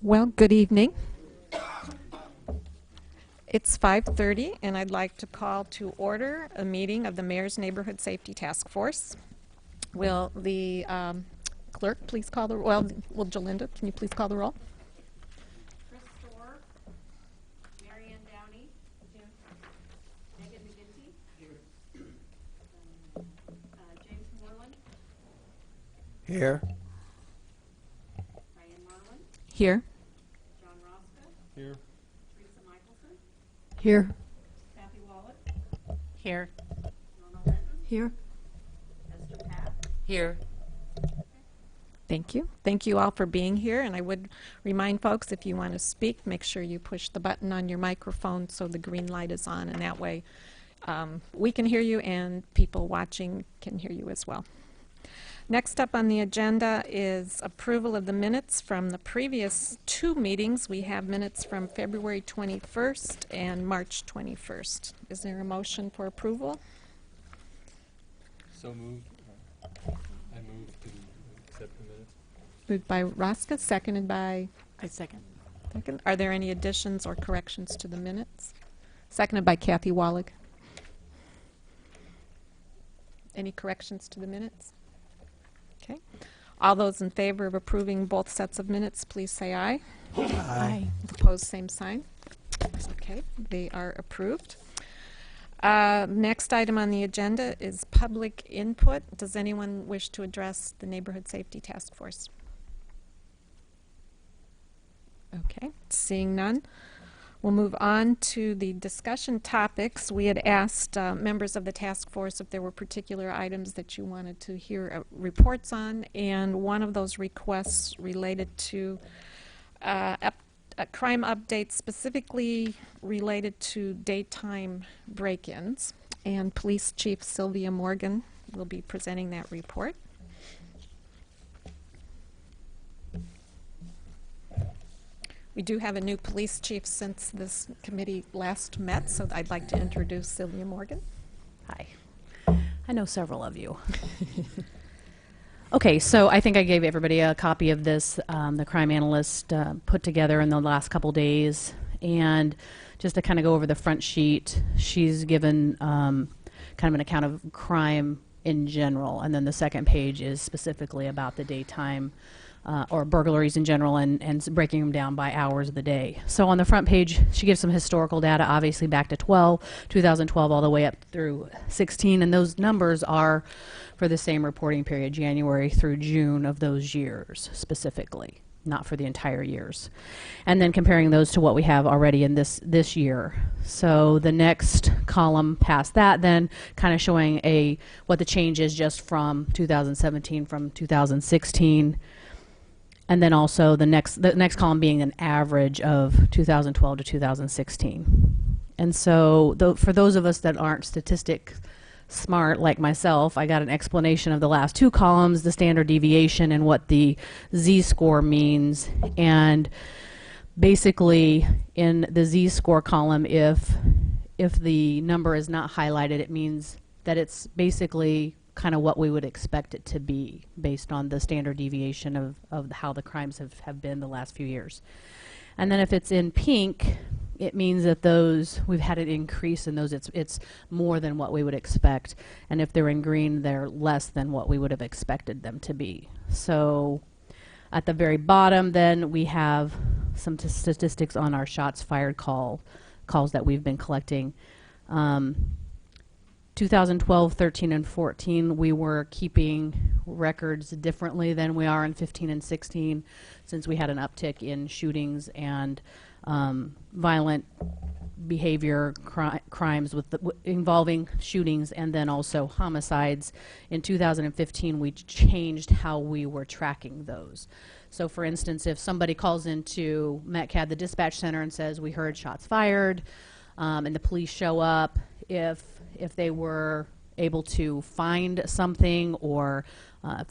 Well, good evening. It's 5:30, and I'd like to call to order a meeting of the Mayor's Neighborhood Safety Task Force. Will the clerk please call the roll? Well, Jolinda, can you please call the roll? Chris Storr, Marianne Downey, Megan McGinty, James Moreland, Here. Diane Marlin, Here. John Rosca, Here. Teresa Michelson, Here. Kathy Wallach, Here. Norma Linton, Here. Esther Papp. Here. Thank you. Thank you all for being here, and I would remind folks, if you want to speak, make sure you push the button on your microphone so the green light is on, and that way we can hear you and people watching can hear you as well. Next up on the agenda is approval of the minutes from the previous two meetings. We have minutes from February 21st and March 21st. Is there a motion for approval? So moved. I move to accept the minutes. Moved by Rosca, seconded by I second. second. Are there any additions or corrections to the minutes? Seconded by Kathy Wallach. Any corrections to the minutes? Okay. All those in favor of approving both sets of minutes, please say aye. Aye. Opposed, same sign. Okay, they are approved. Next item on the agenda is public input. Does anyone wish to address the Neighborhood Safety Task Force? Okay, seeing none, we'll move on to the discussion topics. We had asked members of the task force if there were particular items that you wanted to hear reports on, and one of those requests related to crime updates specifically related to daytime break-ins, and Police Chief Sylvia Morgan will be presenting that report. We do have a new police chief since this committee last met, so I'd like to introduce Sylvia Morgan. Hi. I know several of you. Okay, so I think I gave everybody a copy of this, the crime analyst put together in the last couple days. And just to kind of go over the front sheet, she's given kind of an account of crime in general. And then the second page is specifically about the daytime or burglaries in general, and breaking them down by hours of the day. So on the front page, she gives some historical data, obviously back to 2012 all the way up through 16, and those numbers are for the same reporting period, January through June of those years specifically, not for the entire years. And then comparing those to what we have already in this year. So the next column past that then kind of showing what the change is just from 2017 from 2016. And then also the next column being an average of 2012 to 2016. And so for those of us that aren't statistic smart like myself, I got an explanation of the last two columns, the standard deviation and what the Z-score means. And basically in the Z-score column, if the number is not highlighted, it means that it's basically kind of what we would expect it to be based on the standard deviation of how the crimes have been the last few years. And then if it's in pink, it means that we've had an increase in those. It's more than what we would expect. And if they're in green, they're less than what we would have expected them to be. So at the very bottom, then we have some statistics on our shots fired calls that we've been collecting. 2012, 13, and 14, we were keeping records differently than we are in 15 and 16, since we had an uptick in shootings and violent behavior crimes involving shootings, and then also homicides. In 2015, we changed how we were tracking those. So for instance, if somebody calls into METCAD, the dispatch center, and says, we heard shots fired, and the police show up, if they were able to find something, or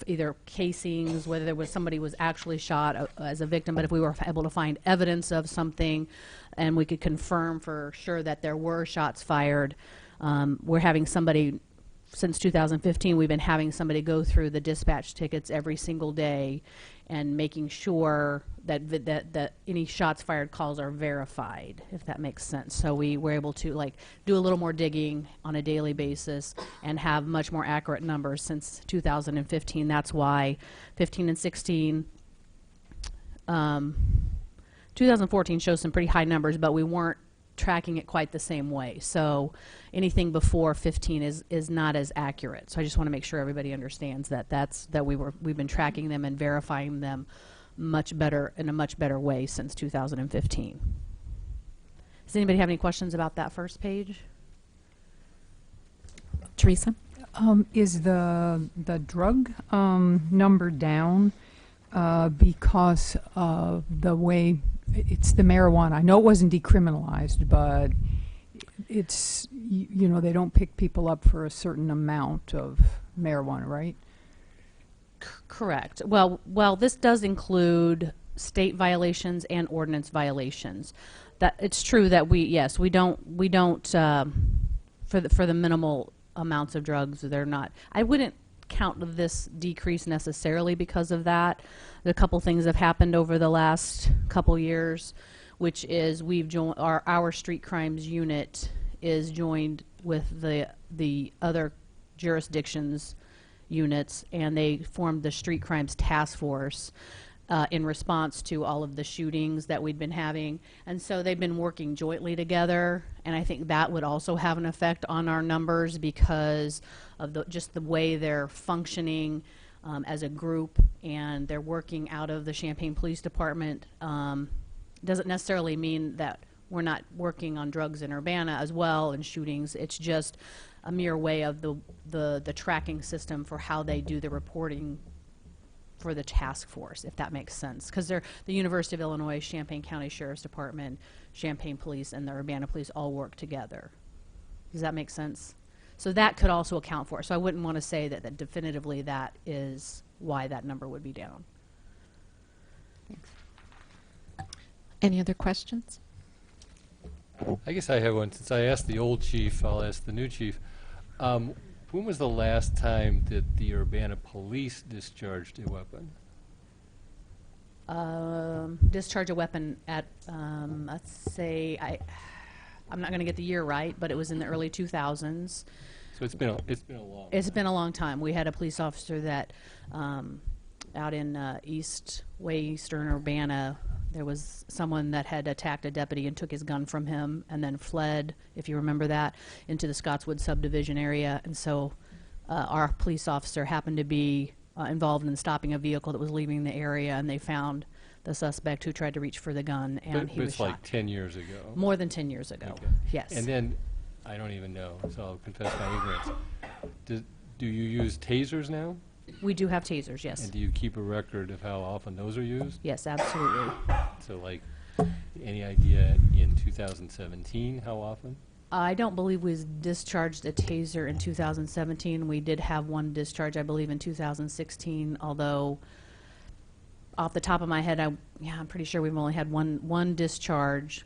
either casings, whether there was somebody was actually shot as a victim, but if we were able to find evidence of something and we could confirm for sure that there were shots fired, we're having somebody, since 2015, we've been having somebody go through the dispatch tickets every single day and making sure that any shots fired calls are verified, if that makes sense. So we were able to like do a little more digging on a daily basis and have much more accurate numbers since 2015. That's why 15 and 16, 2014 shows some pretty high numbers, but we weren't tracking it quite the same way. So anything before 15 is not as accurate. So I just want to make sure everybody understands that we've been tracking them and verifying them much better in a much better way since 2015. Does anybody have any questions about that first page? Teresa? Is the drug number down because of the way it's the marijuana? I know it wasn't decriminalized, but it's, you know, they don't pick people up for a certain amount of marijuana, right? Correct. Well, this does include state violations and ordinance violations. That it's true that we don't for the minimal amounts of drugs, they're not. I wouldn't count this decrease necessarily because of that. A couple things have happened over the last couple years, which is we've joined our street crimes unit is joined with the other jurisdictions units, and they formed the street crimes task force in response to all of the shootings that we'd been having. And so they've been working jointly together, and I think that would also have an effect on our numbers because of just the way they're functioning as a group, and they're working out of the Champaign Police Department. Doesn't necessarily mean that we're not working on drugs in Urbana as well and shootings. It's just a mere way of the tracking system for how they do the reporting for the task force, if that makes sense. Because they're the University of Illinois, Champaign County Sheriff's Department, Champaign Police, and the Urbana Police all work together. Does that make sense? So that could also account for it. So I wouldn't want to say that definitively that is why that number would be down. Thanks. Any other questions? I guess I have one. Since I asked the old chief, I'll ask the new chief. When was the last time that the Urbana police discharged a weapon? Discharge a weapon at, let's say, I'm not going to get the year right, but it was in the early 2000s. So it's been a long. It's been a long time. We had a police officer that out in eastern Urbana, there was someone that had attacked a deputy and took his gun from him and then fled, if you remember that, into the Scottswood subdivision area. And so our police officer happened to be involved in stopping a vehicle that was leaving the area, and they found the suspect who tried to reach for the gun, and But he was it's shot. like 10 years ago. More than 10 years ago, Okay. yes. And then, I don't even know, so I'll confess my ignorance. Do you use tasers now? We do have tasers, yes. And do you keep a record of how often those are used? Yes, absolutely. So like, any idea in 2017 how often? I don't believe we discharged a taser in 2017. We did have one discharge, I believe, in 2016, although off the top of my head, I'm pretty sure we've only had one discharge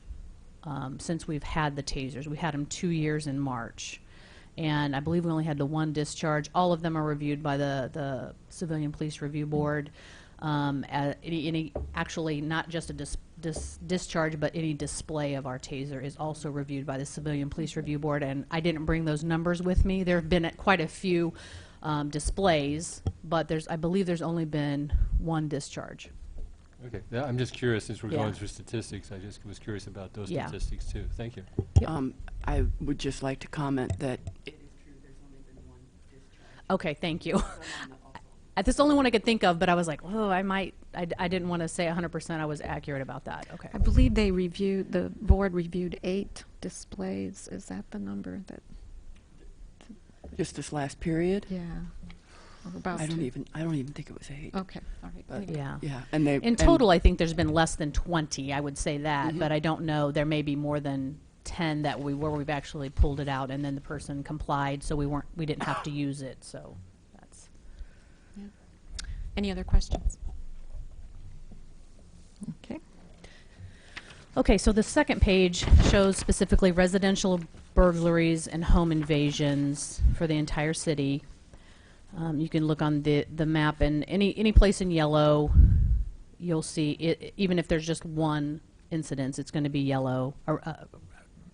since we've had the tasers. We had them 2 years in March. And I believe we only had the one discharge. All of them are reviewed by the Civilian Police Review Board. Actually, not just a discharge, but any display of our taser is also reviewed by the Civilian Police Review Board. And I didn't bring those numbers with me. There have been quite a few displays, but I believe there's only been one discharge. Okay, I'm just curious, since we're Yeah. going through statistics, I just was curious about those Yeah. statistics too. Thank you. I would just like to comment that it is true there's only been one discharge. Okay, thank you. That's the only one I could think of, but I was like, oh, I didn't want to say 100% I was accurate about that. Okay. I believe the board reviewed 8 displays. Is that the number that, Just this last period? yeah. Or about I don't even think it was 8. Okay, all right. But- Yeah. Yeah, and they In total, I think there's been less than 20. I would say that, but I don't know. There may be more than 10 that where we've actually pulled it out, and then the person complied, so we didn't have to use it. So that's. Yeah. Any other questions? Okay. Okay, so the second page shows specifically residential burglaries and home invasions for the entire city. You can look on the map, and any place in yellow you'll see it, even if there's just one incidence, it's going to be yellow. Or,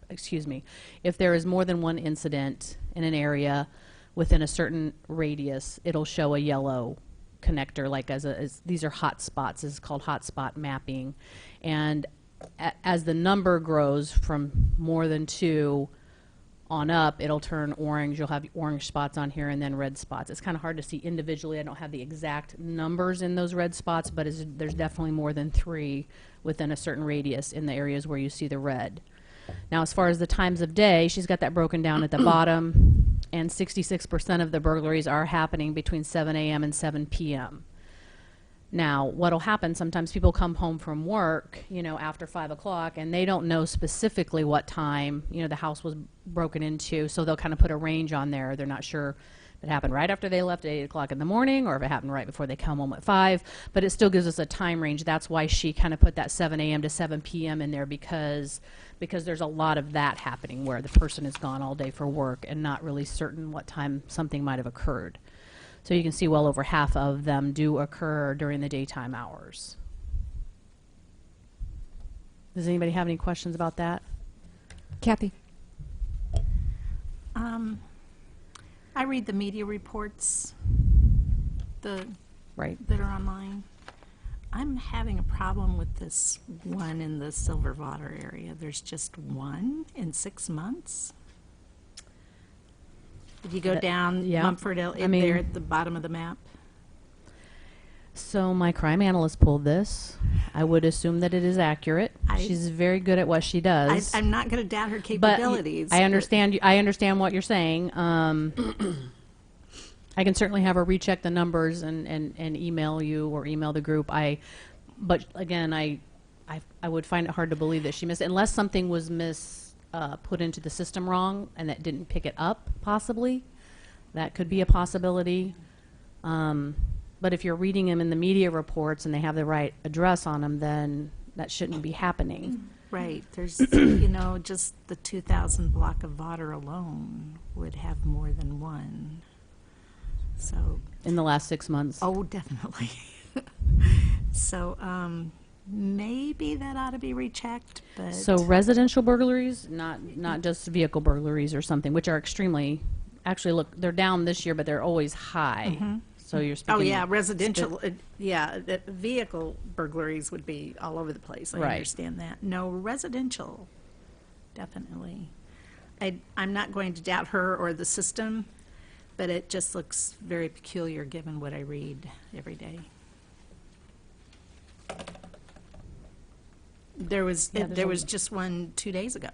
excuse me, if there is more than one incident in an area within a certain radius, it'll show a yellow connector, like as these are hot spots. This is called hotspot mapping. And as the number grows from more than 2 on up, it'll turn orange. You'll have orange spots on here and then red spots. It's kind of hard to see individually. I don't have the exact numbers in those red spots, but there's definitely more than 3 within a certain radius in the areas where you see the red. Now, as far as the times of day, she's got that broken down at the bottom, and 66% of the burglaries are happening between 7 a.m. and 7 p.m. Now, what'll happen, sometimes people come home from work, you know, after 5 o'clock, and they don't know specifically what time, you know, the house was broken into, so they'll kind of put a range on there. They're not sure if it happened right after they left at 8 o'clock in the morning, or if it happened right before they come home at 5, but it still gives us a time range. That's why she kind of put that 7 a.m. to 7 p.m. in there, because there's a lot of that happening where the person is gone all day for work and not really certain what time something might have occurred. So you can see well over half of them do occur during the daytime hours. Does anybody have any questions about that? Kathy? I read the media reports Right. that are online. I'm having a problem with this one in the Silver Water area. There's just one in 6 months. If you go down yeah. Mumford, I mean- there at the bottom of the map. So my crime analyst pulled this. I would assume that it is accurate. She's very good at what she does. I'm not going to doubt her But capabilities. I understand. I understand what you're saying. I can certainly have her recheck the numbers and email you or email the group. But again, I would find it hard to believe that she missed it, unless something was put into the system wrong and that didn't pick it up. Possibly, that could be a possibility. But if you're reading them in the media reports and they have the right address on them, then that shouldn't be happening. Right. There's, you know, just the 2,000 block of water alone would have more than one. So, In the last 6 months. oh, definitely. So, maybe that ought to be rechecked, but. So residential burglaries, not just vehicle burglaries or something, which are extremely, actually, look, they're down this year, but they're always high. So you're speaking. Oh, yeah, residential, vehicle burglaries would be all over the place. I Right. understand that. No, residential, definitely. I'm not going to doubt her or the system, but it just looks very peculiar given what I read every day. There was, Yeah, there's there a- was just one 2 days ago.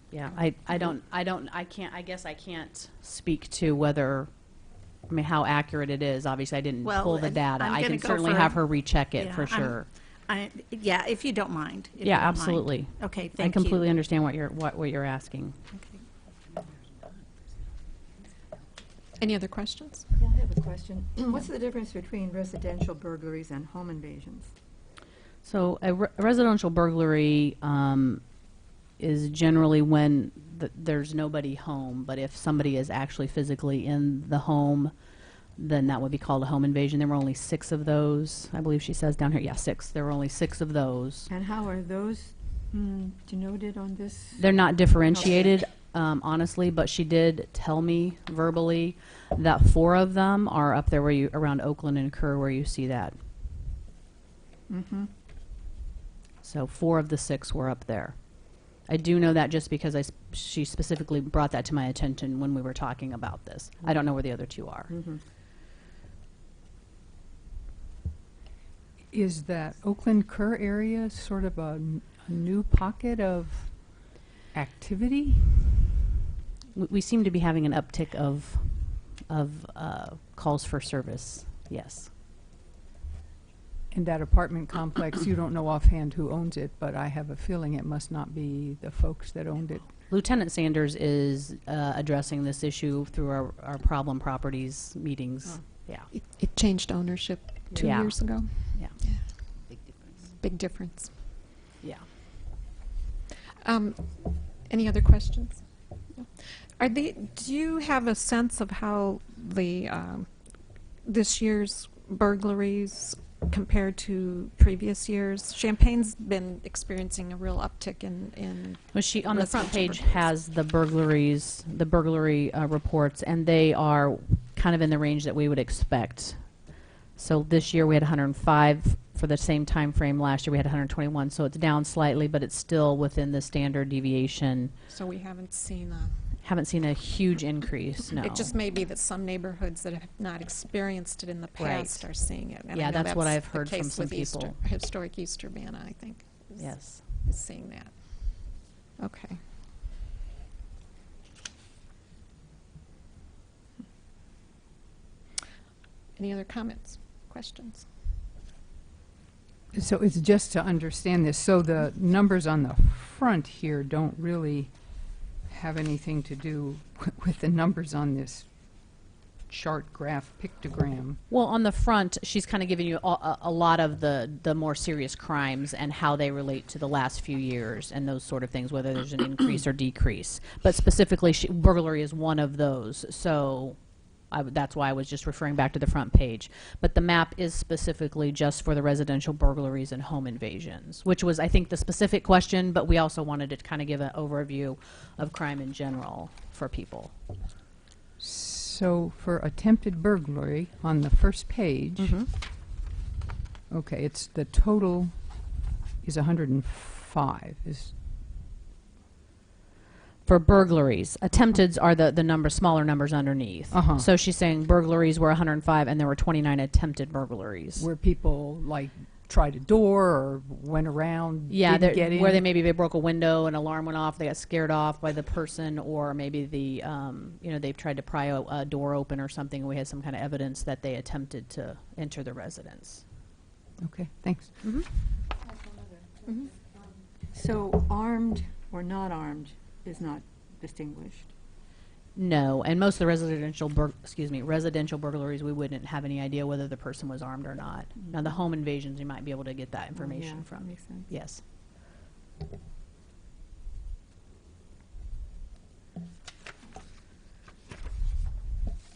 Yeah, I guess I can't speak to whether, I mean, how accurate it is. Obviously, I didn't Well, pull the I'm data. I gonna can go certainly for- have her recheck it Yeah, for sure. Yeah, if you don't mind. if you Yeah, don't mind. absolutely. Okay, thank I you. completely understand what you're asking. Okay. Any other questions? Yeah, I have a question. What's the difference between residential burglaries and home invasions? So a residential burglary is generally when there's nobody home, but if somebody is actually physically in the home, then that would be called a home invasion. There were only 6 of those. I believe she says down here, yeah, 6. There were only 6 of those. And how are those denoted on this? They're not differentiated, honestly, but she did tell me verbally that 4 of them are up there where you, around Oakland and Kerr, where you see that. Mm-hmm. So 4 of the 6 were up there. I do know that just because she specifically brought that to my attention when we were talking about this. I don't know where the other 2 are. Mm-hmm. Is that Oakland Kerr area sort of a new pocket of activity? We seem to be having an uptick of calls for service. Yes. In that apartment complex, you don't know offhand who owns it, but I have a feeling it must not be the folks that owned it. Lieutenant Sanders is addressing this issue through our problem properties meetings. Yeah. It changed ownership 2 Yeah. years ago. Yeah. Big difference. Yeah. Any other questions? Do you have a sense of how the this year's burglaries compared to previous years? Champagne's been experiencing a real uptick in Well, she on the front residential page burglaries. has the burglaries, the burglary reports, and they are kind of in the range that we would expect. So this year we had 105 for the same time frame. Last year we had 121, so it's down slightly, but it's still within the standard deviation. So we haven't seen a. Haven't seen a huge increase. No. It just may be that some neighborhoods that have not experienced it in the past Right. are seeing it. And I Yeah, know that's what I've the heard from case some with East people. Historic East Urbana, I think. Yes. Is seeing that. Okay. Any other comments, questions? So it's just to understand this, so the numbers on the front here don't really have anything to do with the numbers on this chart, graph, pictogram. Well, on the front, she's kind of giving you a lot of the more serious crimes and how they relate to the last few years and those sort of things, whether there's an increase or decrease. But specifically, burglary is one of those. So that's why I was just referring back to the front page. But the map is specifically just for the residential burglaries and home invasions, which was, I think, the specific question, but we also wanted to kind of give an overview of crime in general for people. So for attempted burglary on the first page, okay, it's the total is 105. Is For burglaries, attempteds are the smaller numbers underneath. Uh-huh. So she's saying burglaries were 105 and there were 29 attempted burglaries. where people like tried a door or went around, Yeah, didn't get in. where they broke a window, an alarm went off, they got scared off by the person, or maybe they've tried to pry a door open or something, and we had some kind of evidence that they attempted to enter the residence. Okay, thanks. So armed or not armed is not distinguished. No, and most of the residential burglaries, we wouldn't have any idea whether the person was armed or not. Now, the home invasions, you might be able to get that information Yeah, from. makes sense. Yes.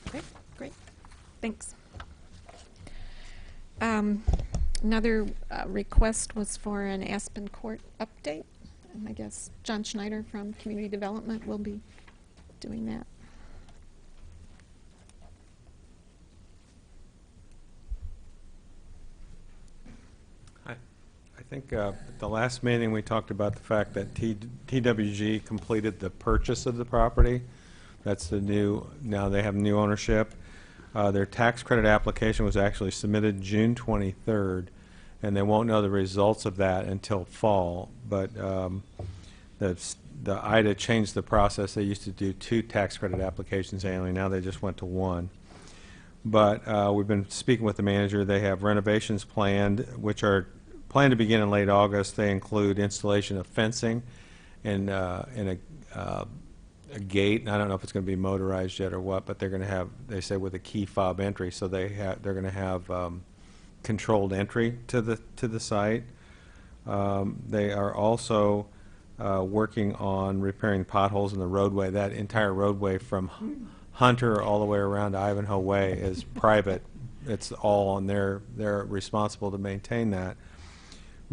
Okay, great. Thanks. Another request was for an Aspen Court update. And I guess John Schneider from Community Development will be doing that. I think at the last meeting, we talked about the fact that TWG completed the purchase of the property. That's the new, now they have new ownership. Their tax credit application was actually submitted June 23rd, and they won't know the results of that until fall. But the IDA changed the process. They used to do 2 tax credit applications annually. Now they just went to 1. But we've been speaking with the manager. They have renovations planned, which are planned to begin in late August. They include installation of fencing and a gate. And I don't know if it's going to be motorized yet or what, but they're going to have, they say, with a key fob entry. So they're going to have controlled entry to the site. They are also working on repairing potholes in the roadway. That entire roadway from Hunter all the way around to Ivanhoe Way is private. It's all on they're responsible to maintain that.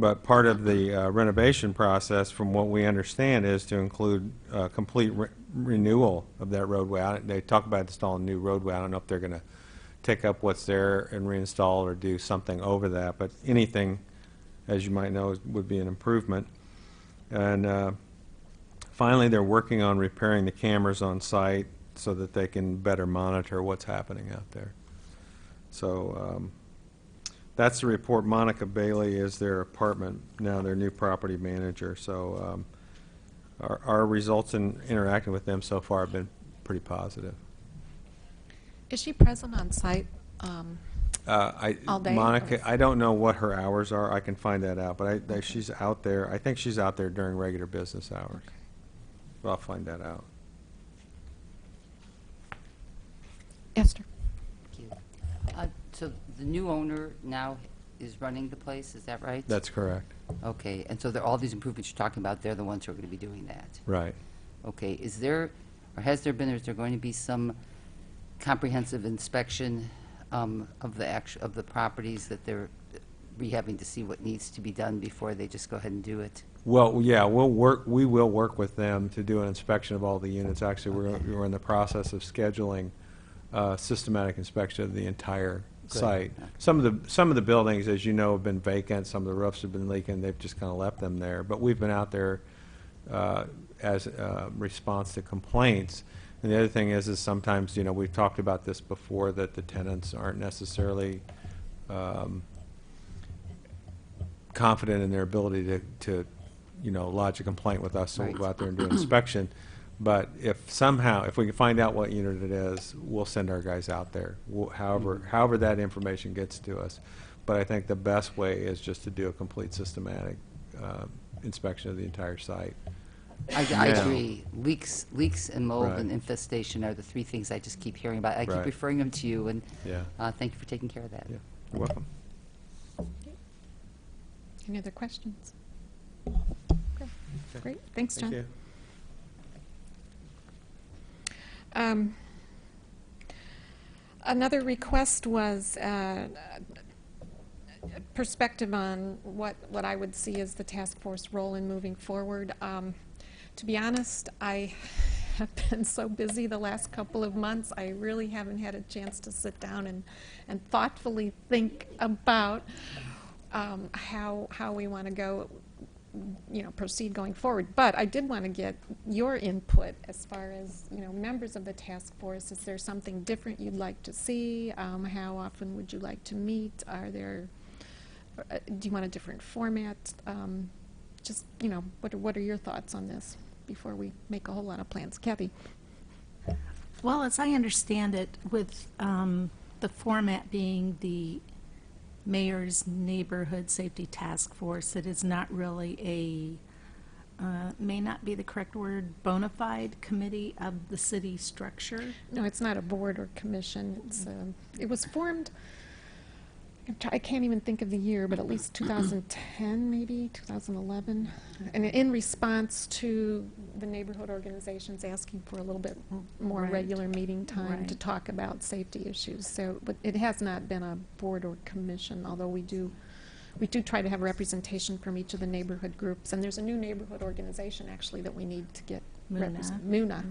But part of the renovation process, from what we understand, is to include complete renewal of that roadway. They talk about installing a new roadway. I don't know if they're going to take up what's there and reinstall or do something over that. But anything, as you might know, would be an improvement. And finally, they're working on repairing the cameras on site so that they can better monitor what's happening out there. So that's the report. Monica Bailey is their apartment, now their new property manager. So our results in interacting with them so far have been pretty positive. Is she present on site? All day, Monica, or- I don't know what her hours are. I can find that out. But she's out there. I think she's out there during regular business hours. But I'll find that out. Esther? Thank you. So the new owner now is running the place, is that right? That's correct. Okay, and so all these improvements you're talking about, they're the ones who are going to be doing that? Right. Okay, is there, or has there been, or is there going to be some comprehensive inspection of the properties that they're rehabbing to see what needs to be done before they just go ahead and do it? Well, yeah, we will work with them to do an inspection of all the units. Actually, we're in the process of scheduling systematic inspection of the entire Good. site. Okay. Some of the buildings, as you know, have been vacant. Some of the roofs have been leaking. They've just kind of left them there. But we've been out there as a response to complaints. And the other thing is sometimes, you know, we've talked about this before, that the tenants aren't necessarily confident in their ability to you know, lodge a complaint with us, so we'll Right. go out there and do an inspection. But if we can find out what unit it is, we'll send our guys out there, however that information gets to us. But I think the best way is just to do a complete systematic inspection of the entire site. I Now- agree. Leaks and mold Right. and infestation are the three things I just keep hearing about. I keep Right. referring them to you, and Yeah. thank you for taking care of that. Yeah, you're welcome. Any other questions? Okay. Great, thanks, John. Thank you. Another request was perspective on what I would see as the task force role in moving forward. To be honest, I have been so busy the last couple of months, I really haven't had a chance to sit down and thoughtfully think about how we want to go, you know, proceed going forward. But I did want to get your input as far as, you know, members of the task force. Is there something different you'd like to see? How often would you like to meet? Do you want a different format? Just, you know, what are your thoughts on this before we make a whole lot of plans? Kathy? Well, as I understand it, with the format being the Mayor's Neighborhood Safety Task Force, it is not really may not be the correct word, bona fide committee of the city structure. No, it's not a board or commission. It was formed, I can't even think of the year, but at least 2010, maybe 2011, and in response to the neighborhood organizations asking for a little bit more Right. regular meeting time to Right. talk about safety issues. So, but it has not been a board or commission, although we do try to have representation from each of the neighborhood groups. And there's a new neighborhood organization actually that we need to get MUNA,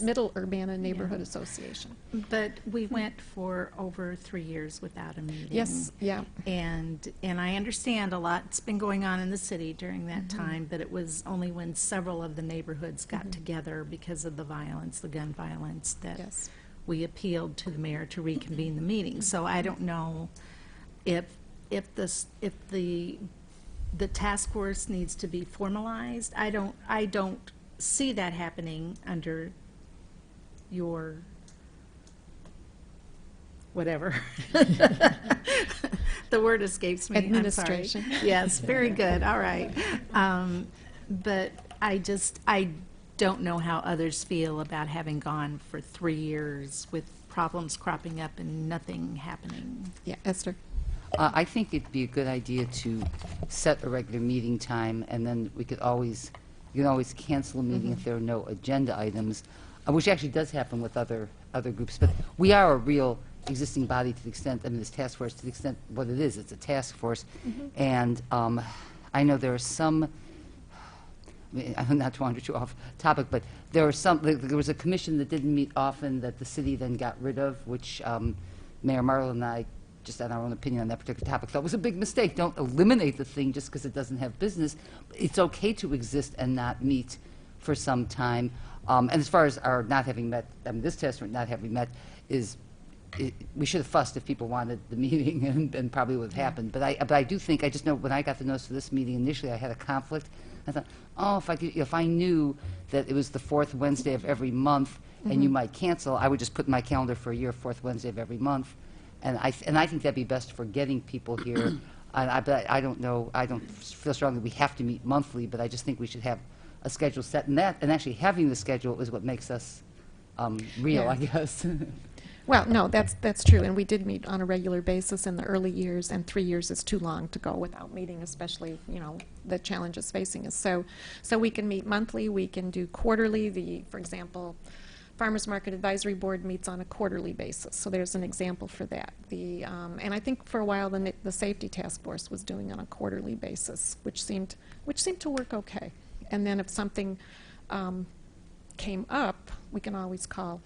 Middle Urbana Neighborhood Yeah. Association. But we went for over 3 years without a meeting. Yes, yeah. And I understand a lot's been going on in the city during that time, but it was only when several of the neighborhoods got together because of the violence, the gun violence, that Yes. we appealed to the mayor to reconvene the meeting. So I don't know if the task force needs to be formalized. I don't see that happening under your whatever. The word escapes me. Administration. I'm sorry. Yes, very good. All right. But I don't know how others feel about having gone for 3 years with problems cropping up and nothing happening. Yeah, Esther? I think it'd be a good idea to set a regular meeting time, and then you can always cancel a meeting if there are no agenda items, which actually does happen with other groups. But we are a real existing body to the extent, I mean, this task force, to the extent what it is, it's a task force. And I know there are some, I mean, I'm not to wander too off topic, but there was a commission that didn't meet often that the city then got rid of, which Mayor Marlowe and I, just on our own opinion on that particular topic, thought was a big mistake. Don't eliminate the thing just because it doesn't have business. It's okay to exist and not meet for some time. And as far as our not having met, I mean, this task force not having met we should have fussed if people wanted the meeting, and probably would have happened. But I do think, I just know when I got the notice for this meeting initially, I had a conflict. I thought, oh, if I knew that it was the fourth Wednesday of every month and you might cancel, I would just put in my calendar for a year, fourth Wednesday of every month. And I think that'd be best for getting people here. But I don't know, I don't feel strongly we have to meet monthly, but I just think we should have a schedule set. And actually having the schedule is what makes us real, Yeah. I guess. Well, no, that's true, and we did meet on a regular basis in the early years, and 3 years is too long to go without meeting, especially, you know, the challenges facing us. So we can meet monthly, we can do quarterly. For example, Farmers Market Advisory Board meets on a quarterly basis, so there's an example for that. And I think for a while the Safety Task Force was doing it on a quarterly basis, which seemed to work okay. And then if something came up, we can always call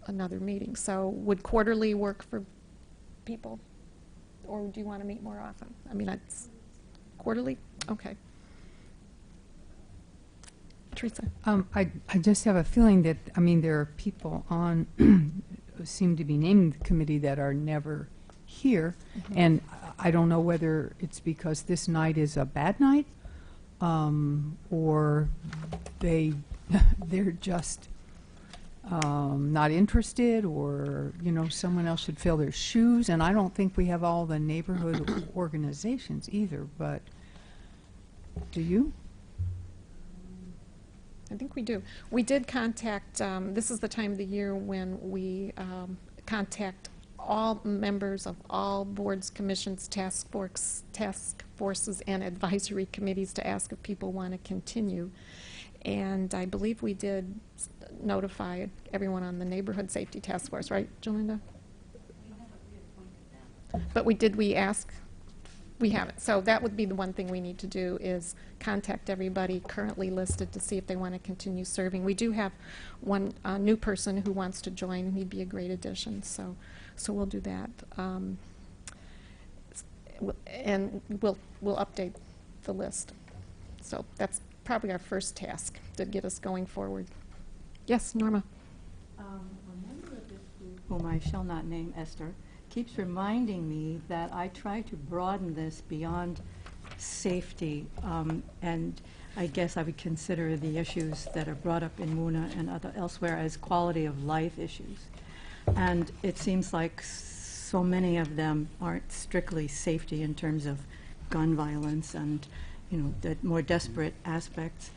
another meeting. So would quarterly work for people, or do you want to meet more often? I mean, it's quarterly? Okay. Teresa? I just have a feeling that, I mean, there are people on, who seem to be named the committee that are never here. And I don't know whether it's because this night is a bad night, or they're just not interested, or, you know, someone else should fill their shoes. And I don't think we have all the neighborhood organizations either, but do you? I think we do. We did contact, this is the time of the year when we contact all members of all boards, commissions, task forces, and advisory committees to ask if people want to continue. And I believe we did notify everyone on the Neighborhood Safety Task Force, right, Jolinda? But we ask? We haven't. So that would be the one thing we need to do, is contact everybody currently listed to see if they want to continue serving. We do have one new person who wants to join, and he'd be a great addition. So we'll do that. And we'll update the list. So that's probably our first task to get us going forward. Yes, Norma? A member of this group, whom I shall not name, Esther, keeps reminding me that I try to broaden this beyond safety, and I guess I would consider the issues that are brought up in Muna and elsewhere as quality of life issues. And it seems like so many of them aren't strictly safety in terms of gun violence and, you know, the more desperate aspects.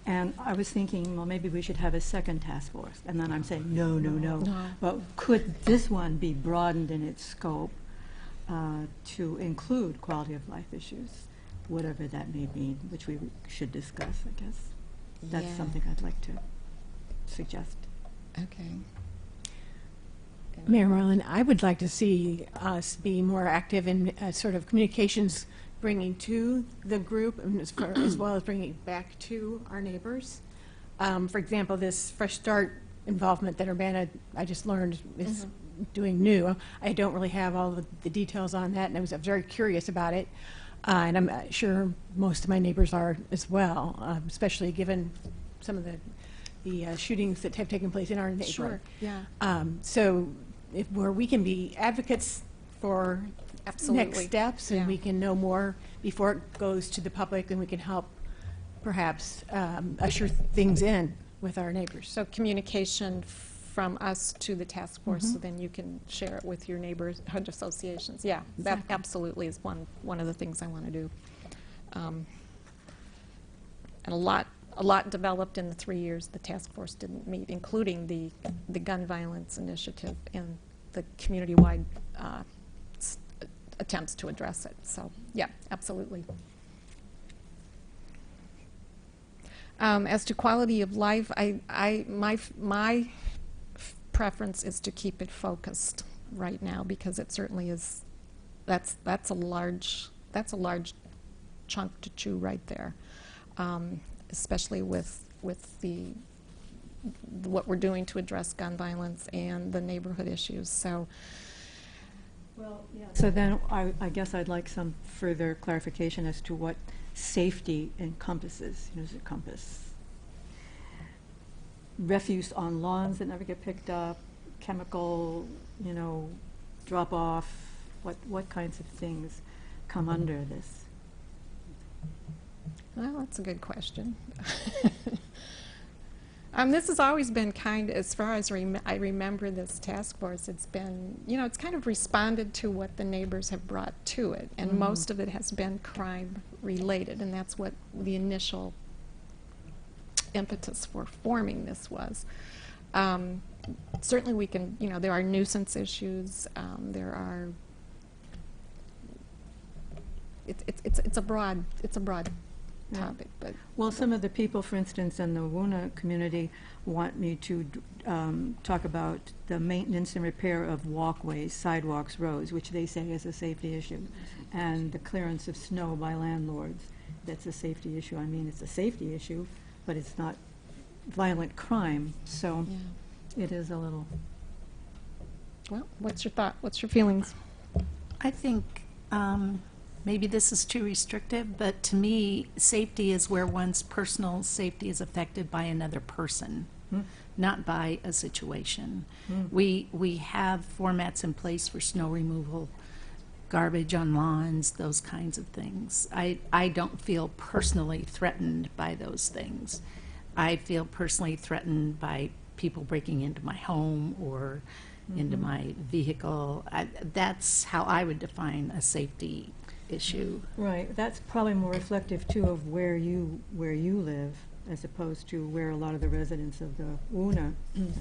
And I was thinking, well, maybe we should have a second task force. And then I'm saying, no. But could this one be broadened in its scope to include quality of life issues, whatever that may mean, which we should discuss, I guess. That's something I'd like to suggest. Okay. Mayor Marlin, I would like to see us be more active in sort of communications, bringing to the group, and as well as bringing it back to our neighbors. For example, this Fresh Start involvement that Urbana, I just learned, is doing new. I don't really have all the details on that, and I was very curious about it. And I'm sure most of my neighbors are as well, especially given some of the shootings that have taken place in our neighborhood. Sure, yeah. So where we can be advocates for Absolutely. next steps, and Yeah. we can know more before it goes to the public, and we can help perhaps usher things in with our neighbors. So communication from us to the task force, so then you can share it with your neighborhood associations. Yeah, that absolutely is one of the things I want to do. And a lot developed in the 3 years the task force didn't meet, including the gun violence initiative and the community-wide attempts to address it. So, yeah, absolutely. As to quality of life, my preference is to keep it focused right now, because it certainly is. That's a large chunk to chew right there, especially with what we're doing to address gun violence and the neighborhood issues. So. Well, yeah. So then I guess I'd like some further clarification as to what safety encompasses. You know, does it encompass refuse on lawns that never get picked up, chemical, you know, drop off? What kinds of things come under this? Well, that's a good question. This has always been as far as I remember this task force, it's been, you know, it's kind of responded to what the neighbors have brought to it, and most of it has been crime related, and that's what the initial impetus for forming this was. Certainly we can, you know, there are nuisance issues, there are, it's a broad topic, but Well, some of the people, for instance, in the Woona community want me to talk about the maintenance and repair of walkways, sidewalks, roads, which they say is a safety issue, and the clearance of snow by landlords. That's a safety issue. I mean, it's a safety issue, but it's not violent crime, so yeah. it is a little... Well, what's your thought? What's your feelings? I think maybe this is too restrictive, but to me, safety is where one's personal safety is affected by another person, not by a situation. We have formats in place for snow removal, garbage on lawns, those kinds of things. I don't feel personally threatened by those things. I feel personally threatened by people breaking into my home or into my vehicle. That's how I would define a safety issue. Right, that's probably more reflective, too, of where you live, as opposed to where a lot of the residents of the Woona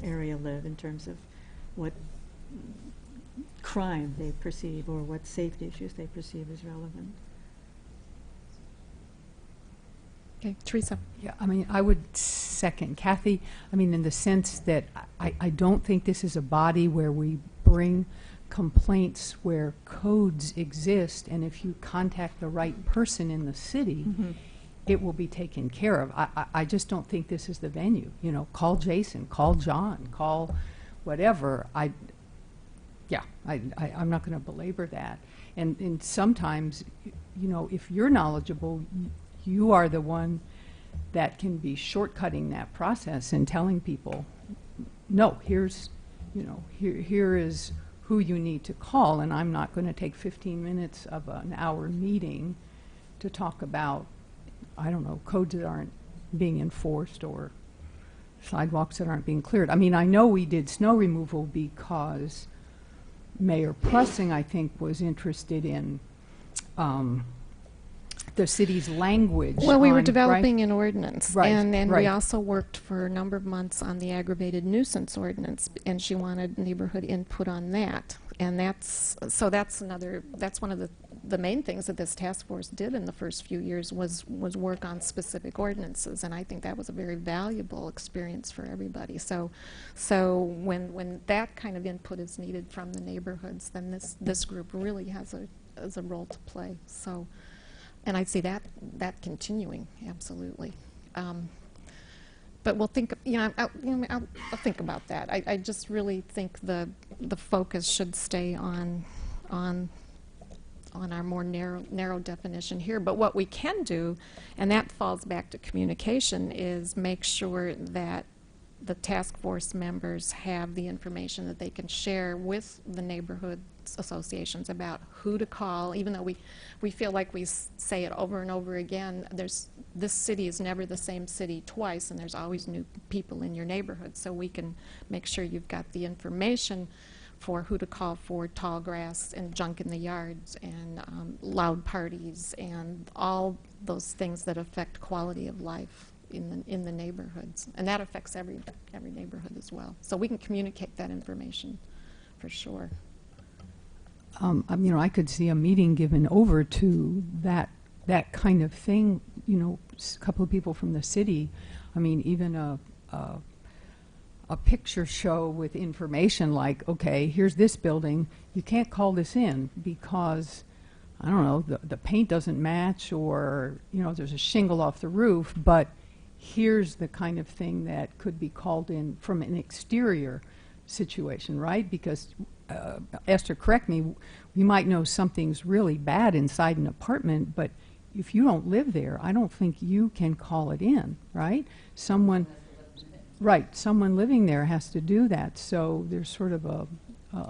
area live, in terms of what crime they perceive or what safety issues they perceive as relevant. Okay, Teresa. Yeah, I mean, I would second Kathy. I mean, in the sense that I don't think this is a body where we bring complaints where codes exist, and if you contact the right person in the city, it will be taken care of. I just don't think this is the venue. You know, call Jason, call John, call whatever. I'm not going to belabor that. And sometimes, you know, if you're knowledgeable, you are the one that can be shortcutting that process and telling people, no, here's, you know, here is who you need to call, and I'm not going to take 15 minutes of an hour meeting to talk about, I don't know, codes that aren't being enforced or sidewalks that aren't being cleared. I mean, I know we did snow removal because Mayor Pressing, I think, was interested in the city's language. Well, we were on- developing right? an ordinance. Right, And then we right. also worked for a number of months on the aggravated nuisance ordinance, and she wanted neighborhood input on that. And that's one of the main things that this task force did in the first few years was work on specific ordinances, and I think that was a very valuable experience for everybody. So when that kind of input is needed from the neighborhoods, then this group really has a role to play. So, and I see that continuing, absolutely. But we'll think, I'll think about that. I just really think the focus should stay on our more narrow definition here. But what we can do, and that falls back to communication, is make sure that the task force members have the information that they can share with the neighborhood associations about who to call, even though we feel like we say it over and over again. This city is never the same city twice, and there's always new people in your neighborhood, so we can make sure you've got the information for who to call for tall grass and junk in the yards and loud parties and all those things that affect quality of life in the neighborhoods, and that affects every neighborhood as well. So we can communicate that information for sure. I could see a meeting given over to that kind of thing. You know, a couple of people from the city. I mean, even a picture show with information like, okay, here's this building. You can't call this in because, I don't know, the paint doesn't match, or there's a shingle off the roof. But here's the kind of thing that could be called in from an exterior situation, right? Because Esther, correct me, we might know something's really bad inside an apartment, but if you don't live there, I don't think you can call it in, right? Someone living there has to do that, so there's sort of a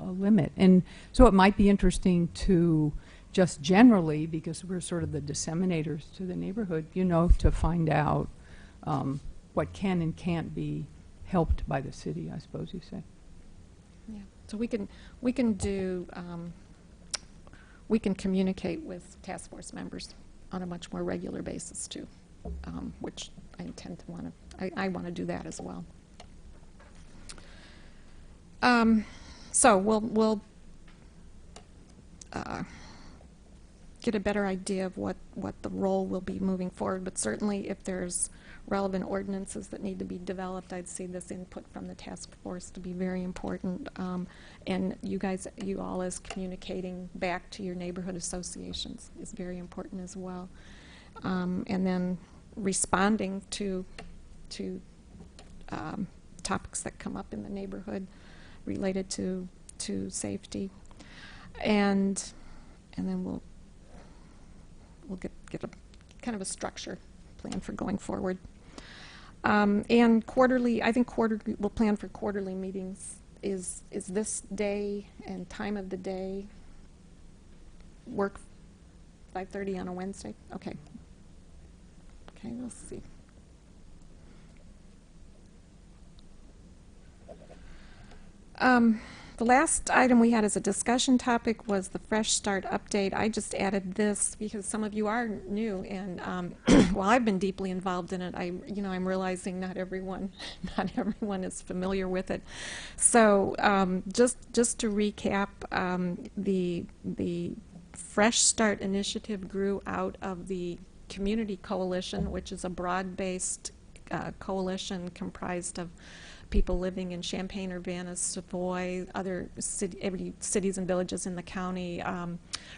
limit. And so it might be interesting to just generally, because we're sort of the disseminators to the neighborhood, to find out what can and can't be helped by the city, I suppose you say. Yeah. So we can do we can communicate with task force members on a much more regular basis too, which I intend to want to. I want to do that as well. So we'll get a better idea of what the role will be moving forward. But certainly, if there's relevant ordinances that need to be developed, I'd see this input from the task force to be very important. And you all as communicating back to your neighborhood associations is very important as well. And then responding to topics that come up in the neighborhood related to safety, and then we'll get a kind of a structure plan for going forward. And quarterly, I think we'll plan for quarterly meetings. Is this day and time of the day work? 5:30 on a Wednesday? Okay. Okay, we'll see. The last item we had as a discussion topic was the Fresh Start update. I just added this because some of you are new, and while I've been deeply involved in it, I'm realizing not everyone is familiar with it. So just to recap, the Fresh Start initiative grew out of the Community Coalition, which is a broad-based coalition comprised of people living in Champaign, Urbana, Savoy, other cities and villages in the county,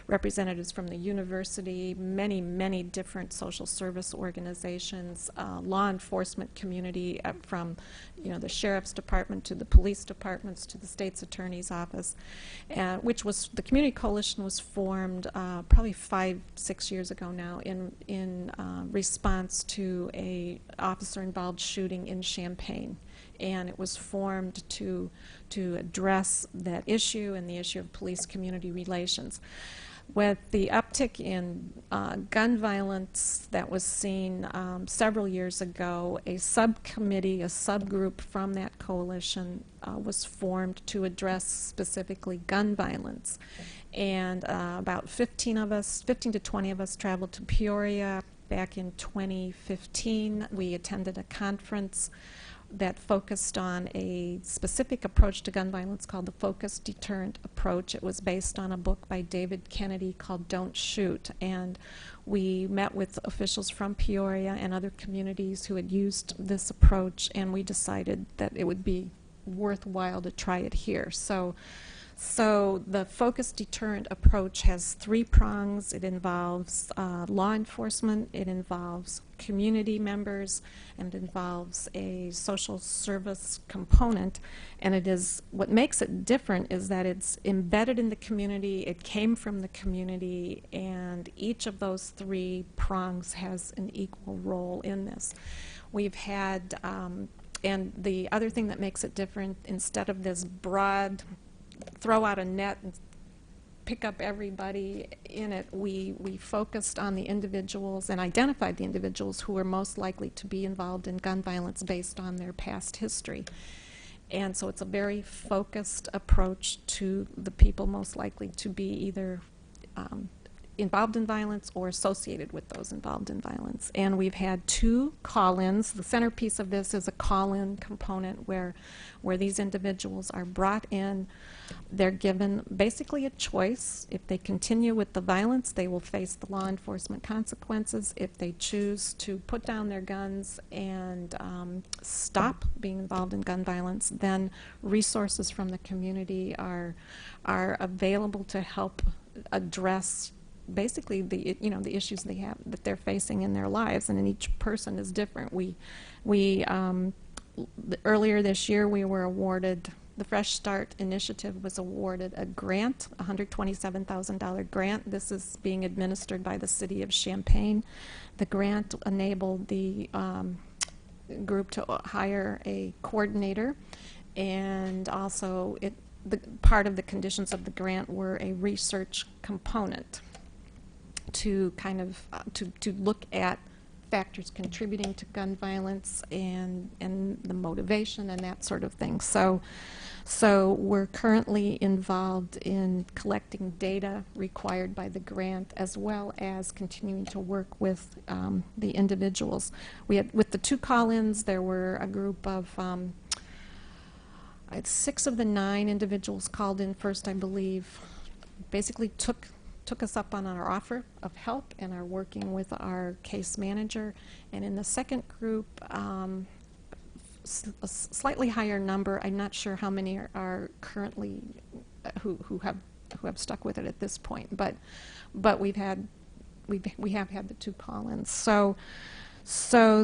representatives from the university, many different social service organizations, law enforcement community, from the sheriff's department to the police departments to the state's attorney's office, the Community Coalition was formed probably 5-6 years ago now in response to a officer-involved shooting in Champaign. And it was formed to address that issue and the issue of police-community relations. With the uptick in gun violence that was seen several years ago, a subcommittee, a subgroup from that coalition was formed to address specifically gun violence. And about 15 to 20 of us traveled to Peoria back in 2015. We attended a conference that focused on a specific approach to gun violence called the Focused Deterrent Approach. It was based on a book by David Kennedy called Don't Shoot, and we met with officials from Peoria and other communities who had used this approach, and we decided that it would be worthwhile to try it here. So the Focused Deterrent Approach has 3 prongs. It involves law enforcement, it involves community members, and it involves a social service component. And what makes it different is that it's embedded in the community, it came from the community, and each of those 3 prongs has an equal role in this. We've had, and the other thing that makes it different, instead of this broad throw out a net and pick up everybody in it, we focused on the individuals and identified the individuals who were most likely to be involved in gun violence based on their past history. And so it's a very focused approach to the people most likely to be either involved in violence or associated with those involved in violence. And we've had 2 call-ins. The centerpiece of this is a call-in component where these individuals are brought in. They're given basically a choice. If they continue with the violence, they will face the law enforcement consequences. If they choose to put down their guns and stop being involved in gun violence, then resources from the community are available to help address basically the issues that they're facing in their lives, and each person is different. Earlier this year we were awarded, the Fresh Start initiative was awarded a grant, a $127,000 grant. This is being administered by the city of Champaign. The grant enabled the group to hire a coordinator, and also part of the conditions of the grant were a research component to kind of to look at factors contributing to gun violence and the motivation and that sort of thing. So we're currently involved in collecting data required by the grant, as well as continuing to work with the individuals. With the 2 call-ins, there were a group of 6 of the 9 individuals called in first, I believe, basically took took us up on our offer of help and are working with our case manager. And in the second group, a slightly higher number. I'm not sure how many are currently who have stuck with it at this point, but we have had the 2 call-ins. So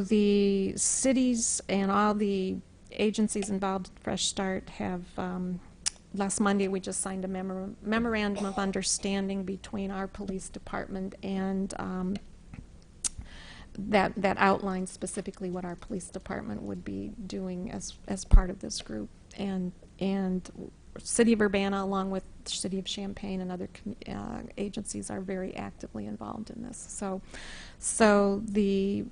the cities and all the agencies involved in Fresh Start have, last Monday we just signed a memorandum of understanding between our police department and that outlines specifically what our police department would be doing as part of this group. And City of Urbana, along with City of Champaign and other agencies, are very actively involved in this. So the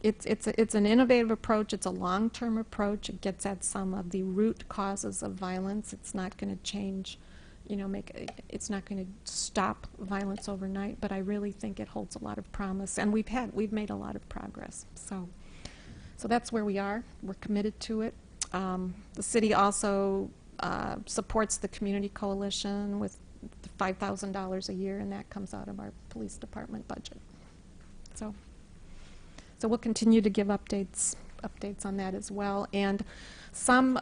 it's an innovative approach. It's a long-term approach. It gets at some of the root causes of violence. It's not going to change, it's not going to stop violence overnight. But I really think it holds a lot of promise, and we've made a lot of progress. So that's where we are. We're committed to it. The city also supports the community coalition with $5,000 a year, and that comes out of our police department budget. So we'll continue to give updates on that as well. And some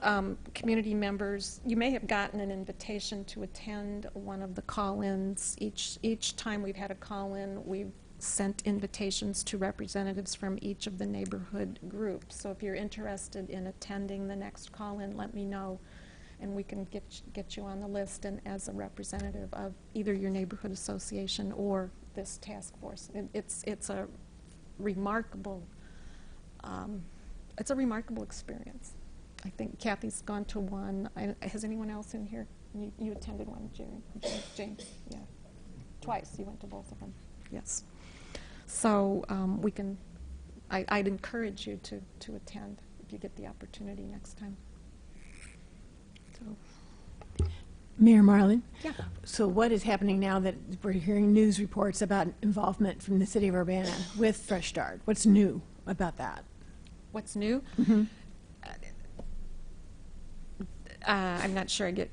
community members, you may have gotten an invitation to attend one of the call-ins. Each time we've had a call-in, we've sent invitations to representatives from each of the neighborhood groups. So if you're interested in attending the next call-in, let me know, and we can get you on the list and as a representative of either your neighborhood association or this task force. It's a remarkable experience. I think Kathy's gone to one. Has anyone else in here? You attended one, James? Yeah, twice. You went to both of them. Yes. So I'd encourage you to attend if you get the opportunity next time. So. Mayor Marlin? Yeah. So what is happening now that we're hearing news reports about involvement from the city of Urbana with Fresh Start? What's new about that? What's new? Mm-hmm. I'm not sure I get.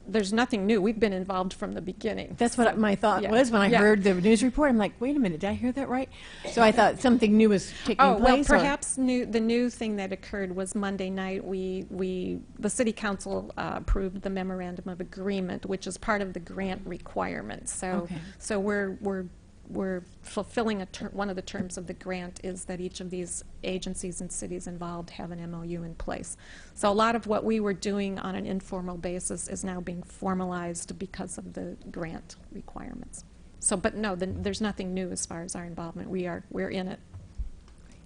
There's nothing new. We've been involved from the beginning. That's what my thought Yeah. was when I Yeah. heard the news report. I'm like, wait a minute, did I hear that right? So I thought something new was taking Oh, well, place. or- perhaps the new thing that occurred was Monday night. The city council approved the memorandum of agreement, which is part of the grant requirements. So, Okay. so we're fulfilling one of the terms of the grant is that each of these agencies and cities involved have an MOU in place. So a lot of what we were doing on an informal basis is now being formalized because of the grant requirements. So, but no, there's nothing new as far as our involvement. We're in it,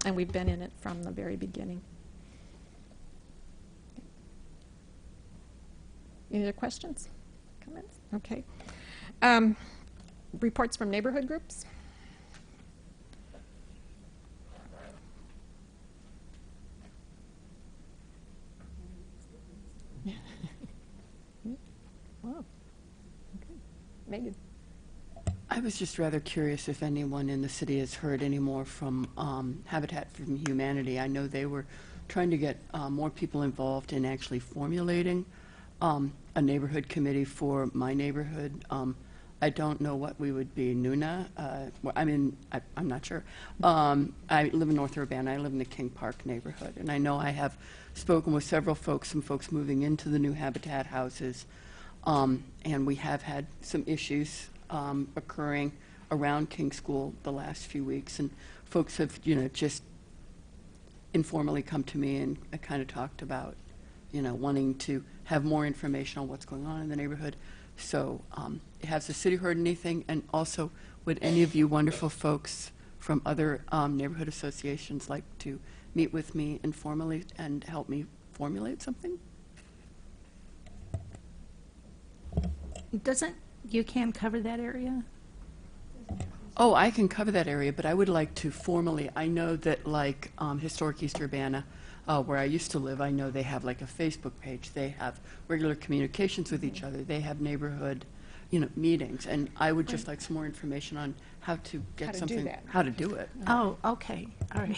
and we've been in it from the very beginning. Any other questions, comments? Okay. Reports from neighborhood groups. Wow. Okay. Megan. I was just rather curious if anyone in the city has heard any more from Habitat for Humanity. I know they were trying to get more people involved in actually formulating a neighborhood committee for my neighborhood. I don't know what we would be. Nuna? I'm not sure. I live in North Urbana. I live in the King Park neighborhood. And I know I have spoken with several folks, some folks moving into the new Habitat houses. And we have had some issues occurring around King School the last few weeks. And folks have, just informally come to me and kind of talked about, wanting to have more information on what's going on in the neighborhood. So has the city heard anything? And also, would any of you wonderful folks from other neighborhood associations like to meet with me informally and help me formulate something? Doesn't UCAN cover that area? Oh, I can cover that area, but I would like to formally, I know that like Historic East Urbana, where I used to live, I know they have like a Facebook page. They have regular communications with each other. They have neighborhood, meetings. And I would just like some more information on how to get How to do something, that. how to do it. Oh, okay, all right.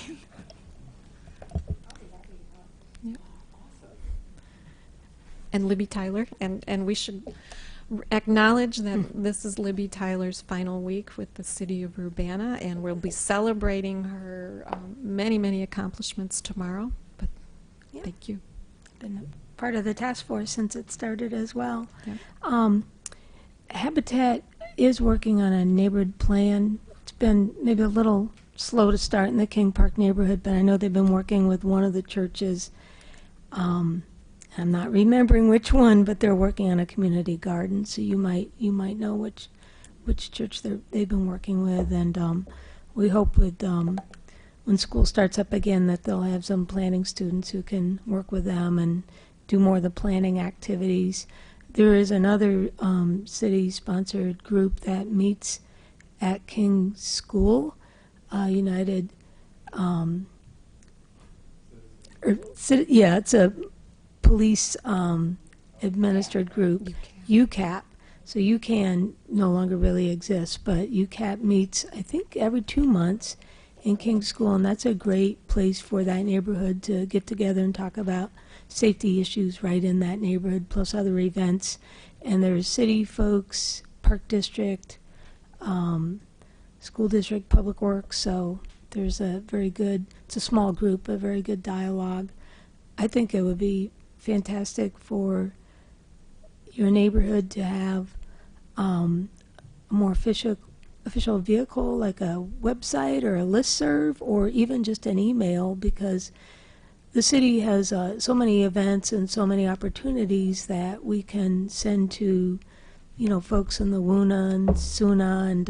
And Libby Tyler, and we should acknowledge that this is Libby Tyler's final week with the city of Urbana, and we'll be celebrating her many, many accomplishments tomorrow. But Yeah. thank you. Been a part of the task force since it started as well. Yeah. Habitat is working on a neighborhood plan. It's been maybe a little slow to start in the King Park neighborhood, but I know they've been working with one of the churches. I'm not remembering which one, but they're working on a community garden, so you might know which church they've been working with, and we hope with when school starts up again that they'll have some planning students who can work with them and do more of the planning activities. There is another city-sponsored group that meets at King School, United. It's a police administered group, UCAP. So UCAN no longer really exists, but UCAP meets, I think, every 2 months in King School, and that's a great place for that neighborhood to get together and talk about safety issues right in that neighborhood, plus other events. And there's city folks, park district, school district, public works, so there's a very good, it's a small group, a very good dialogue. I think it would be fantastic for your neighborhood to have a more official vehicle, like a website or a listserv, or even just an email, because the city has so many events and so many opportunities that we can send to, folks in the Woona and Suna and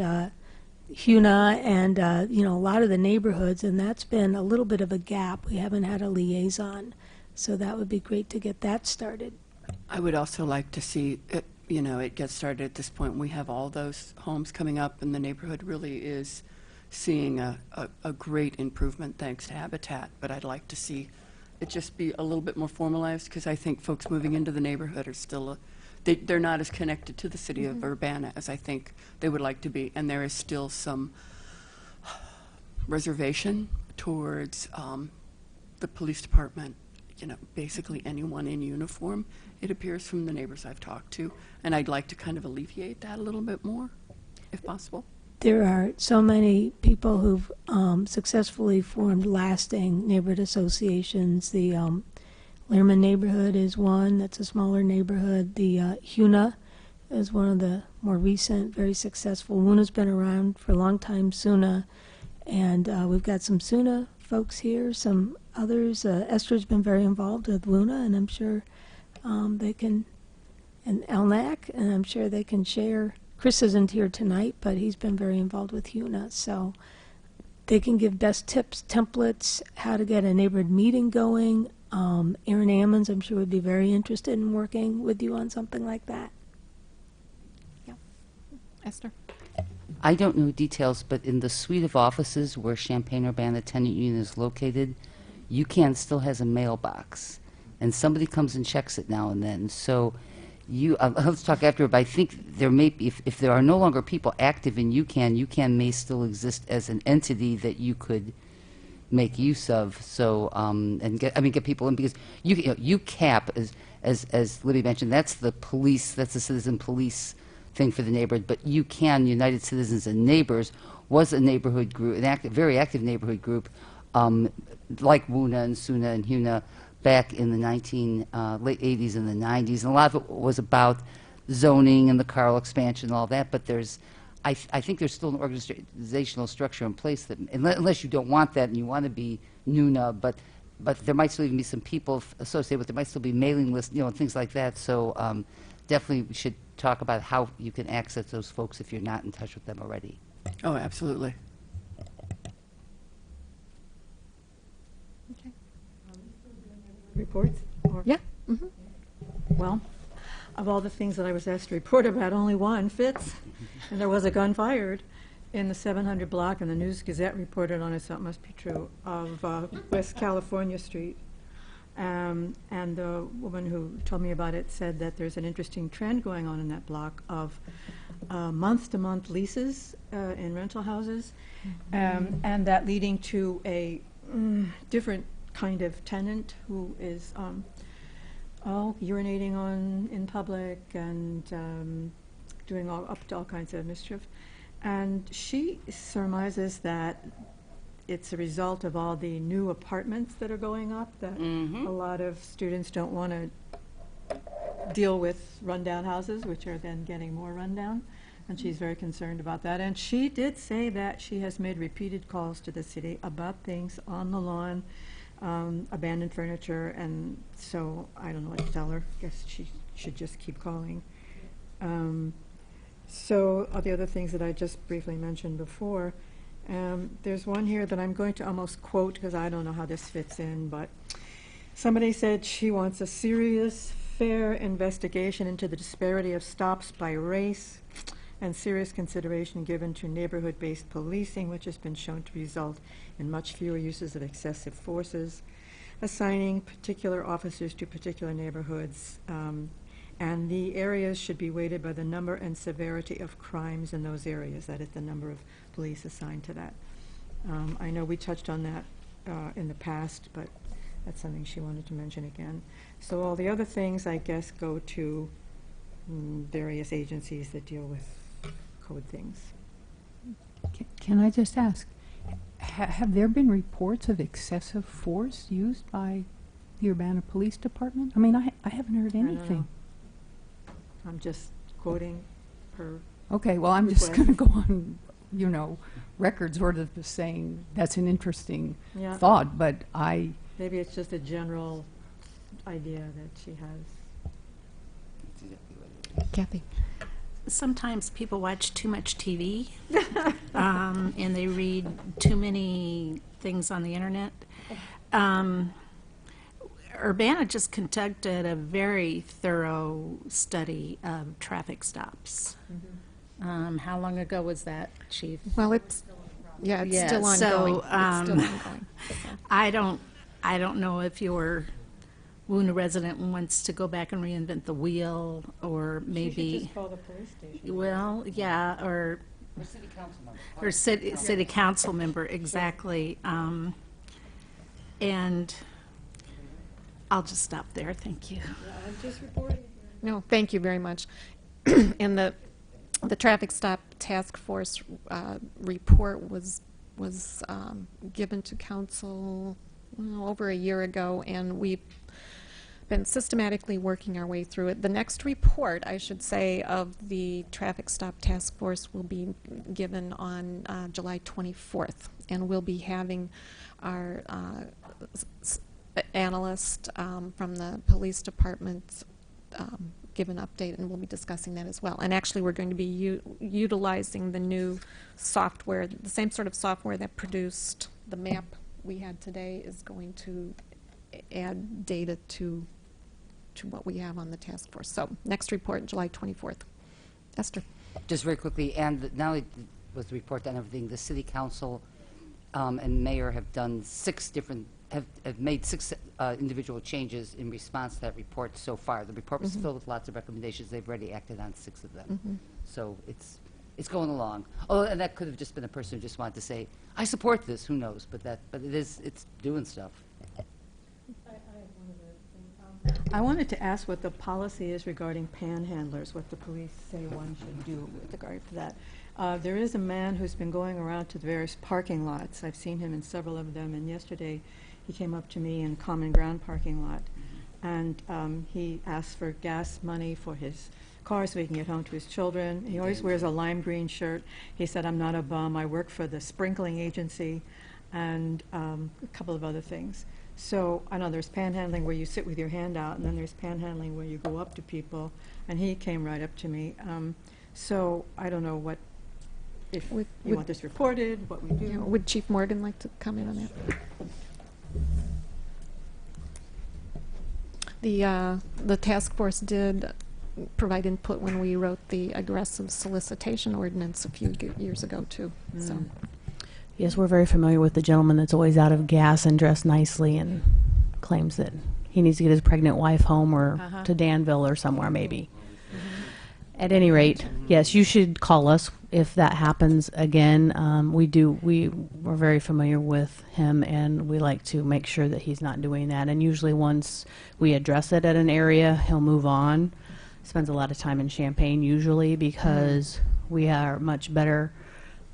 Huna and, a lot of the neighborhoods, and that's been a little bit of a gap. We haven't had a liaison, so that would be great to get that started. I would also like to see it, it get started at this point. We have all those homes coming up, and the neighborhood really is seeing a great improvement thanks to Habitat. But I'd like to see it just be a little bit more formalized, because I think folks moving into the neighborhood are still, they're not as connected to the city of Urbana as I think they would like to be. And there is still some reservation towards the police department. Basically anyone in uniform, it appears from the neighbors I've talked to. And I'd like to kind of alleviate that a little bit more, if possible. There are so many people who've successfully formed lasting neighborhood associations. The Learman neighborhood is one that's a smaller neighborhood. The Huna is one of the more recent, very successful. Woona's been around for a long time, Suna. And we've got some Suna folks here, some others. Esther's been very involved with Woona, and I'm sure they can, and Elnac, and I'm sure they can share. Chris isn't here tonight, but he's been very involved with Huna, so they can give best tips, templates, how to get a neighborhood meeting going. Aaron Ammons, I'm sure, would be very interested in working with you on something like that. Esther? I don't know details, but in the suite of offices where Champaign-Urbana Tenant Union is located, UCAN still has a mailbox, and somebody comes and checks it now and then. So let's talk after, but I think there may be, if there are no longer people active in UCAN may still exist as an entity that you could make use of. So, and get people in, because UCAP, as Libby mentioned, that's the police, that's the citizen police thing for the neighborhood, but UCAN, United Citizens and Neighbors, was a neighborhood group, very active neighborhood group, like Woona and Suna and Huna, back in the late 80s and the 90s. And a lot of it was about zoning and the Carl expansion and all that, but I think there's still an organizational structure in place that, unless you don't want that and you want to be NUNA, but there might still even be some people associated with it. There might still be mailing lists, and things like that. So definitely we should talk about how you can access those folks if you're not in touch with them already. Oh, absolutely. Reports? Yeah. Well, of all the things that I was asked to report about, only one fits, and there was a gun fired in the 700 block, and the News Gazette reported on it, so it must be true, of West California Street. And the woman who told me about it said that there's an interesting trend going on in that block of month-to-month leases in rental houses, and that leading to a different kind of tenant who is urinating in public and doing up to all kinds of mischief. And she surmises that it's a result of all the new apartments that are going up, that a lot of students don't want to deal with rundown houses, which are then getting more rundown. And she's very concerned about that. And she did say that she has made repeated calls to the city about things on the lawn, abandoned furniture, and so I don't know what to tell her. Guess she should just keep calling. So the other things that I just briefly mentioned before, there's one here that I'm going to almost quote because I don't know how this fits in, but somebody said she wants a serious, fair investigation into the disparity of stops by race and serious consideration given to neighborhood-based policing, which has been shown to result in much fewer uses of excessive forces, assigning particular officers to particular neighborhoods, and the areas should be weighted by the number and severity of crimes in those areas, that is, the number of police assigned to that. I know we touched on that in the past, but that's something she wanted to mention again. So all the other things, I guess, go to various agencies that deal with code things. Can I just ask, have there been reports of excessive force used by the Urbana Police Department? I mean, I haven't heard don't anything. know. I'm just quoting her. Okay, well, I'm just request. going to go on, record sort of saying that's an interesting Yeah. thought, but Maybe it's just a general idea that she has. Kathy? Sometimes people watch too much TV, and they read too many things on the internet. Urbana just conducted a very thorough study of traffic stops. How long ago was that, Chief? Well, it's Yeah, still ongoing. so, It's still ongoing. So. I don't know if your Wounded resident wants to go back and reinvent the wheel, or maybe. call the police station. Well, yeah, or Or city council member. city council member, exactly. And I'll just stop there. Thank you. I'm just reporting. No, thank you very much. And the traffic stop task force report was given to council over a year ago, and we've been systematically working our way through it. The next report, I should say, of the traffic stop task force will be given on July 24th, and we'll be having our analyst from the police department give an update, and we'll be discussing that as well. And actually, we're going to be utilizing the new software, the same sort of software that produced the map we had today is going to add data to what we have on the task force. So next report, July 24th. Esther. Just very quickly, and not only was the report on everything, the city council and mayor have done have made six individual changes in response to that report so far. The report was filled with lots of recommendations. They've already acted on 6 of them. So it's going along. Oh, and that could have just been a person who just wanted to say, I support this, who knows, but it's doing stuff. I wanted to ask what the policy is regarding panhandlers, what the police say one should do with regard to that. There is a man who's been going around to the various parking lots. I've seen him in several of them, and yesterday he came up to me in Common Ground parking lot, and he asked for gas money for his car so he can get home to his children. He always wears a lime green shirt. He said, I'm not a bum, I work for the sprinkling agency, and a couple of other things. So I know there's panhandling where you sit with your hand out, and then there's panhandling where you go up to people, and he came right up to me. So I don't know what, if you want this reported, what we do. Would Chief Morgan like to comment on that? The task force did provide input when we wrote the aggressive solicitation ordinance a few years ago, too. So. Yes, we're very familiar with the gentleman that's always out of gas and dressed nicely and claims that he needs to get his pregnant wife home or to Danville or somewhere maybe. At any rate, yes, you should call us. if that happens again, we're very familiar with him, and we like to make sure that he's not doing that. And usually once we address it at an area, he'll move on. Spends a lot of time in Champaign usually because we are much better.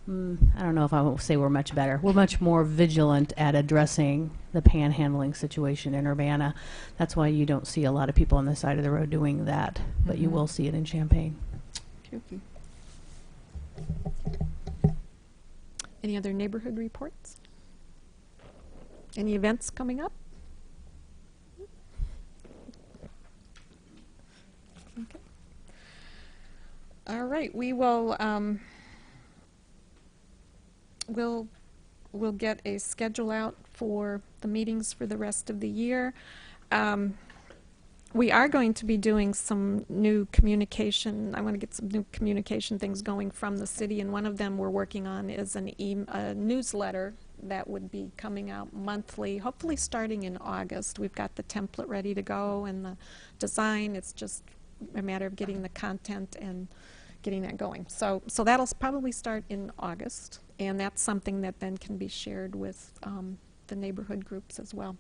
I don't know if I will say we're much better. We're much more vigilant at addressing the panhandling situation in Urbana. That's why you don't see a lot of people on the side of the road doing that, but you will see it in Champaign. Okay. Any other neighborhood reports? Any events coming up? Okay. All right, we will we'll get a schedule out for the meetings for the rest of the year. We are going to be doing some new communication. I want to get some new communication things going from the city, and one of them we're working on is a newsletter that would be coming out monthly, hopefully starting in August. We've got the template ready to go and the design. It's just a matter of getting the content and getting that going. So that'll probably start in August, and that's something that then can be shared with the neighborhood groups as well.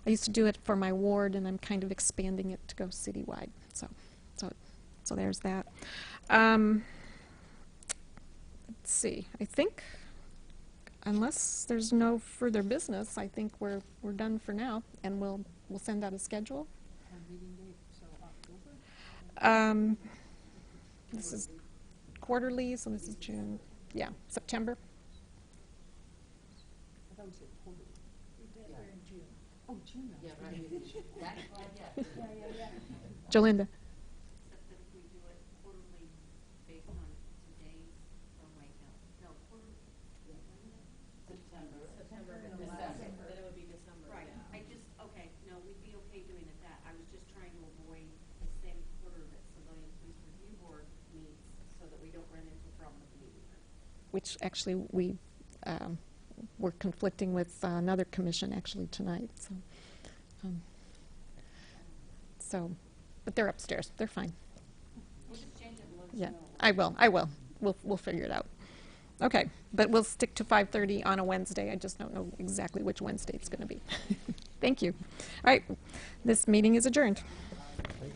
I used to do it for my ward, and I'm kind of expanding it to go citywide. So there's that. Let's see. I think, unless there's no further business, I think we're done for now, and we'll send out a schedule. This is quarterly, so this is June. Yeah, September. Jolinda. Which actually we're conflicting with another commission actually tonight. But they're upstairs. They're fine. Yeah, I will. We'll figure it out. Okay, but we'll stick to 5:30 on a Wednesday. I just don't know exactly which Wednesday it's going to be. Thank you. All right, this meeting is adjourned.